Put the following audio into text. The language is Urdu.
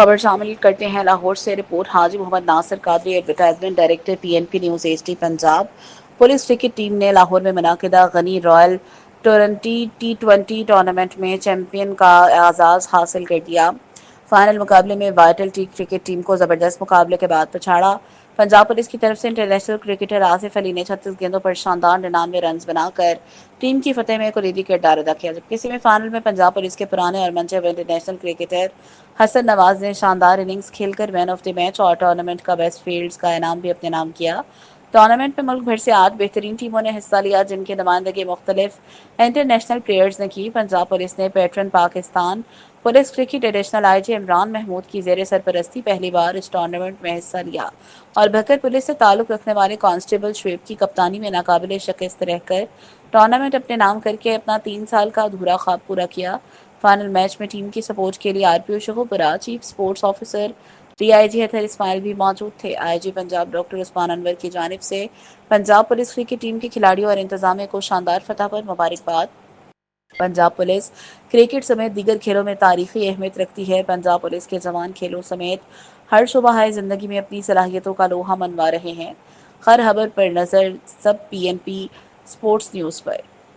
خبر شامل کرتے ہیں لاہور سے report. Haji Muhammad Nasir Qadri, advertisement director PNP news h Punjab. Police cricket team نے لاہور میں منعقدہ غنی رائل T20 ٹورنامنٹ میں چیمپئن کا اعزاز حاصل کر لیا۔ فائنل مقابلے میں وائٹل کرکٹ ٹیم کو زبردست مقابلے کے بعد پچھاڑا۔ پنجاب پولیس کی طرف سے انٹرنیشنل کرکٹر آصف علی نے 36 گیندوں پر شاندار 99 رنز بنا کر ٹیم کی فتح میں کلیدی کردار ادا کیا، جبکہ سیمی فائنل میں پنجاب پولیس کے پرانے اور منجے ہوئے انٹرنیشنل کرکٹر حسن نواز نے شاندار اننگز کھیل کر مین آف دی میچ اور ٹورنامنٹ کا بیسٹ فیلڈز کا انعام بھی اپنے نام کیا۔ ٹورنامنٹ میں ملک بھر سے 8 بہترین ٹیموں نے حصہ لیا، جن کی نمائندگی مختلف انٹرنیشنل پلیئرز نے کی۔ پنجاب پولیس نے patron Pakistan police cricket additional IG Imran Mahmood کی زیر سرپرستی پہلی بار اس ٹورنامنٹ میں حصہ لیا اور بھکر پولیس سے تعلق رکھنے والے کانسٹیبل شعیب کی کپتانی میں ناقابل شکست رہ کر ٹورنامنٹ اپنے نام کر کے اپنا 3 سال کا ادھورا خواب پورا کیا۔ فائنل میچ میں ٹیم کی سپورٹ کے لیے RPO شہبرہ، chief sports officer DIG Athar Ismail بھی موجود تھے۔ IG پنجاب ڈاکٹر عثمان انور کی جانب سے پنجاب پولیس کرکٹ ٹیم کے کھلاڑیوں اور انتظامیہ کو شاندار فتح پر مبارکباد۔ پنجاب پولیس کرکٹ سمیت دیگر کھیلوں میں تاریخی اہمیت رکھتی ہے۔ پنجاب پولیس کے جوان کھیلوں سمیت ہر شعبہ زندگی میں اپنی صلاحیتوں کا لوہا منوا رہے ہیں۔ خبر پر نظر سب PNP سپورٹس نیوز پر۔